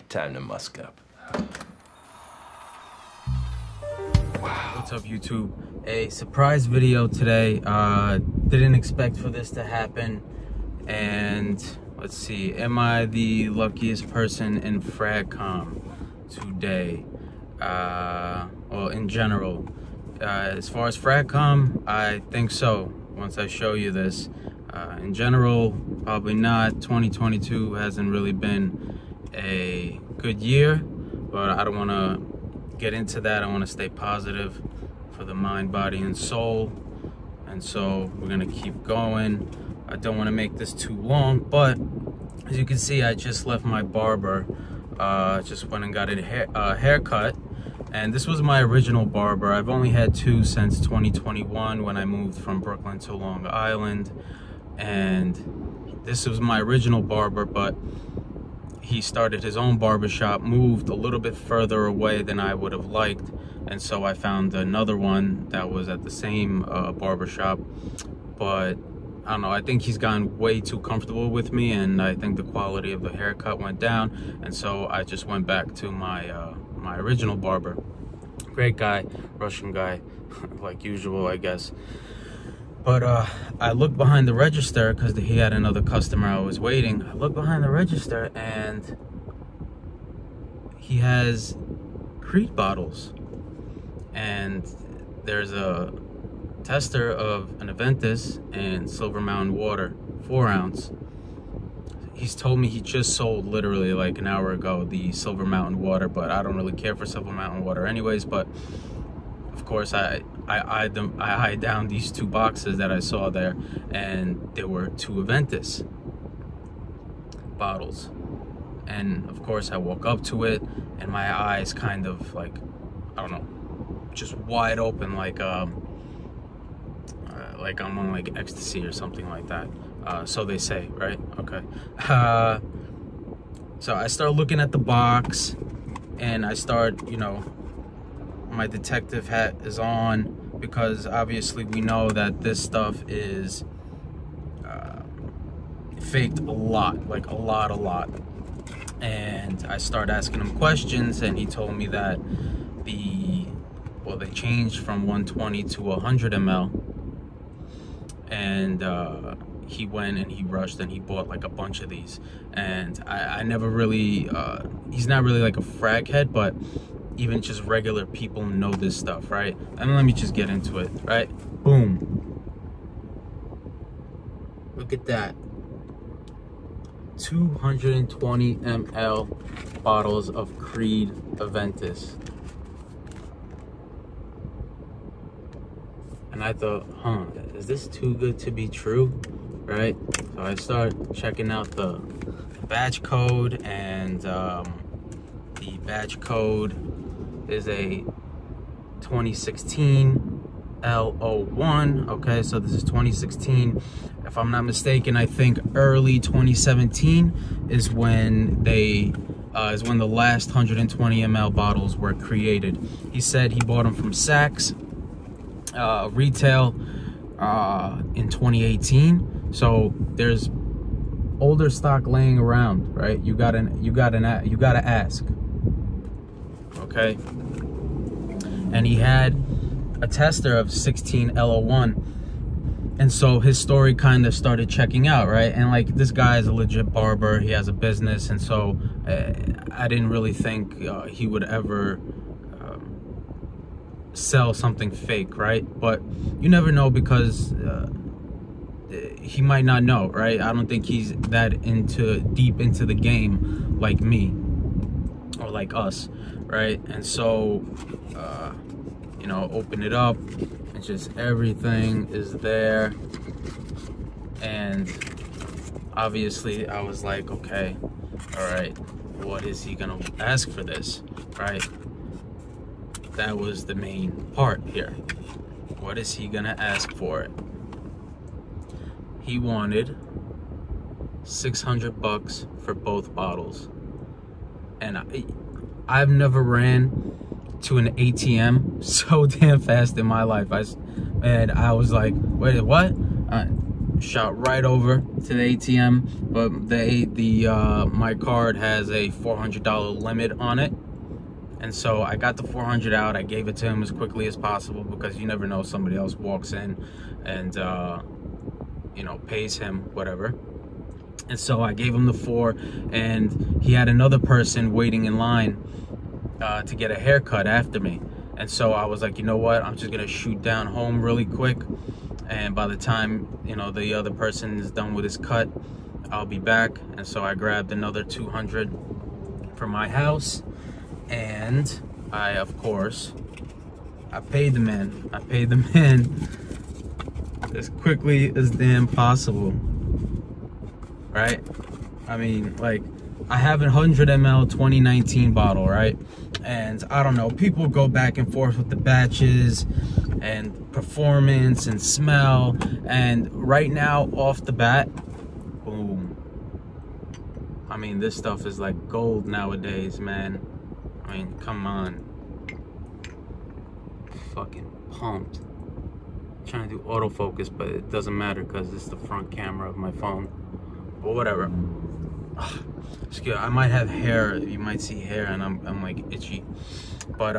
Time to musk up. Wow. What's up, YouTube? A surprise video today. Didn't expect for this to happen. And let's see, am I the luckiest person in FragCom today? Well, in general. As far as FragCom, I think so. Once I show you this. In general, probably not. 2022 hasn't really been a good year, but I don't want to get into that. I want to stay positive for the mind, body, and soul. And so we're gonna keep going. I don't want to make this too long, but as you can see, I just left my barber. Just went and got a haircut. And this was my original barber. I've only had two since 2021 when I moved from Brooklyn to Long Island. And this was my original barber, but he started his own barbershop, moved a little bit further away than I would have liked. And so I found another one that was at the same barbershop. But I don't know, I think he's gotten way too comfortable with me, and I think the quality of the haircut went down. And so I just went back to my my original barber. Great guy, Russian guy, like usual, I guess. But I looked behind the register because he had another customer I was waiting. I looked behind the register and he has Creed bottles. And there's a tester of an Aventus and Silver Mountain water, 4 ounce. He's told me he just sold literally like an hour ago the Silver Mountain water, but I don't really care for Silver Mountain water anyways. But of course I eyed down these 2 boxes that I saw there, and there were 2 Aventus bottles. And of course I woke up to it and my eyes kind of like, I don't know, just wide open, like I'm on like ecstasy or something like that. So they say, right? Okay. So I start looking at the box and I start, you know, my detective hat is on, because obviously we know that this stuff is faked a lot, like a lot. And I start asking him questions, and he told me that they changed from 120 to 100 ml. And he went and he rushed and he bought like a bunch of these. And I never really, he's not really like a frag head, but even just regular people know this stuff, right? And let me just get into it, right? Boom. Look at that. 220 ml bottles of Creed Aventus. And I thought, is this too good to be true, right? So I start checking out the batch code, and the batch code is a 2016 L01. Okay, so this is 2016. If I'm not mistaken, I think early 2017 is when the last 120 ml bottles were created. He said he bought them from Saks retail in 2018. So there's older stock laying around, right? You gotta ask. Okay. And he had a tester of 16 L01, and so his story kind of started checking out, right? And like, this guy is a legit barber, he has a business, and so I didn't really think he would ever sell something fake, right? But you never know, because he might not know, right? I don't think he's that deep into the game like me or like us, right? And so you know, open it up and just everything is there. And obviously I was like, okay, all right, what is he gonna ask for this, right? That was the main part here. What is he gonna ask for it? He wanted $600 for both bottles. And I've never ran to an ATM so damn fast in my life. I was like, wait, what? shot right over to the ATM, but my card has a $400 limit on it. And so I got the 400 out. I gave it to him as quickly as possible because you never know, somebody else walks in and you know, pays him whatever. And so I gave him the 4, and he had another person waiting in line to get a haircut after me. And so I was like, you know what, I'm just gonna shoot down home really quick, and by the time, you know, the other person is done with his cut, I'll be back. And so I grabbed another 200 from my house, and I, of course, I paid the man. I paid the man as quickly as damn possible, right? I mean, like, I have a 100 ml 2019 bottle, right? And I don't know, people go back and forth with the batches and performance and smell, and right now, off the bat, boom. I mean, this stuff is like gold nowadays, man. I mean, come on. Fucking pumped. I'm trying to do autofocus, but it doesn't matter because it's the front camera of my phone. But whatever. Excuse me, I might have hair. You might see hair, and I'm like itchy. But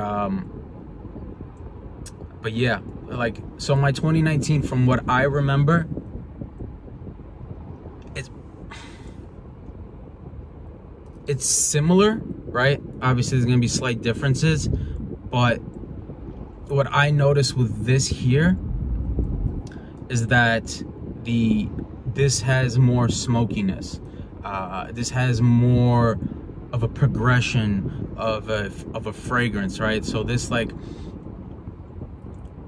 yeah, like, so my 2019, from what I remember, it's similar, right? Obviously there's gonna be slight differences, but what I noticed with this here is that this has more smokiness. This has more of a progression of a fragrance, right? So this, like,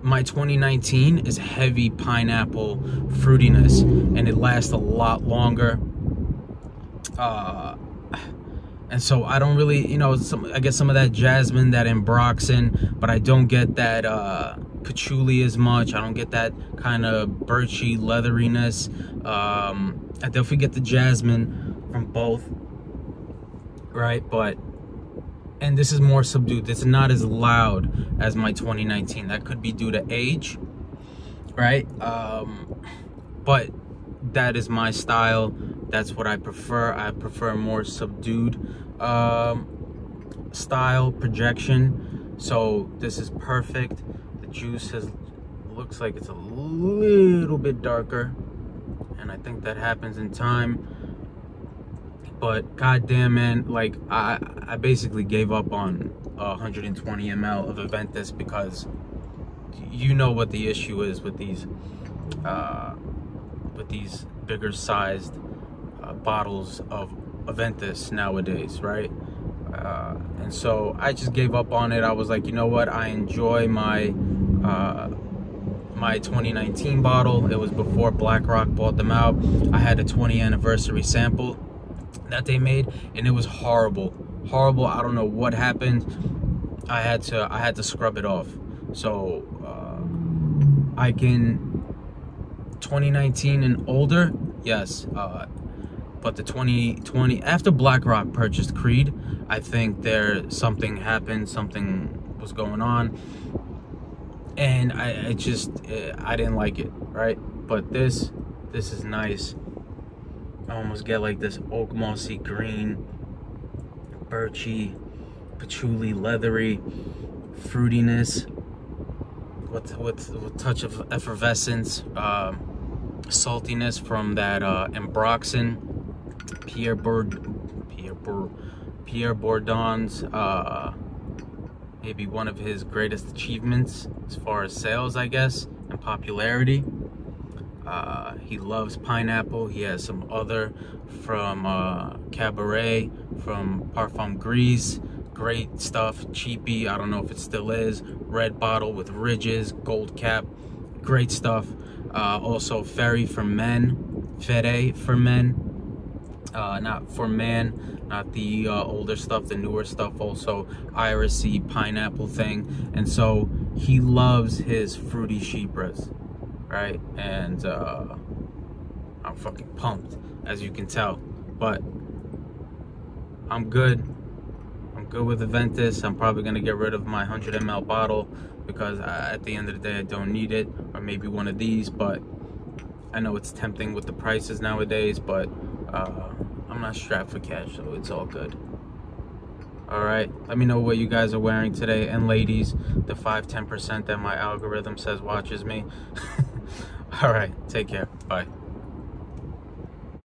my 2019 is heavy pineapple fruitiness, and it lasts a lot longer. And so I don't really, you know, I get some of that jasmine, that ambroxan, but I don't get that patchouli as much. I don't get that kind of birchy leatheriness. I definitely get the jasmine from both, right? And this is more subdued. It's not as loud as my 2019. That could be due to age, right? But that is my style. That's what I prefer. I prefer more subdued style projection. So this is perfect. The juice looks like it's a little bit darker, and I think that happens in time. But goddamn, man, like, I basically gave up on 120 ml of Aventus because you know what the issue is with these bigger sized bottles of Aventus nowadays, right? And so I just gave up on it. I was like, you know what? I enjoy my my 2019 bottle. It was before BlackRock bought them out. I had a 20th anniversary sample that they made, and it was horrible. I don't know what happened. I had to scrub it off. So I can 2019 and older, yes. But the 2020, after BlackRock purchased Creed, I think something happened, something was going on, and I didn't like it, right? But this is nice. I almost get like this oak mossy green, birchy, patchouli, leathery fruitiness with a touch of effervescence, saltiness from that ambroxan, Pierre Bourdon's, maybe one of his greatest achievements as far as sales, I guess, and popularity. He loves pineapple. He has some other from Cabaret, from Parfum Grise. Great stuff, cheapy. I don't know if it still is. Red bottle with ridges, gold cap. Great stuff. Also Fede for men. Not for man, not the older stuff, the newer stuff. Also irisy pineapple thing. And so he loves his fruity chypres, right? And I'm fucking pumped, as you can tell. But I'm good with Aventus. I'm probably gonna get rid of my 100 ml bottle because at the end of the day I don't need it, or maybe one of these. But I know it's tempting with the prices nowadays, but I'm not strapped for cash, so it's all good. All right, let me know what you guys are wearing today, and ladies, the 5-10% that my algorithm says watches me. All right, take care. Bye.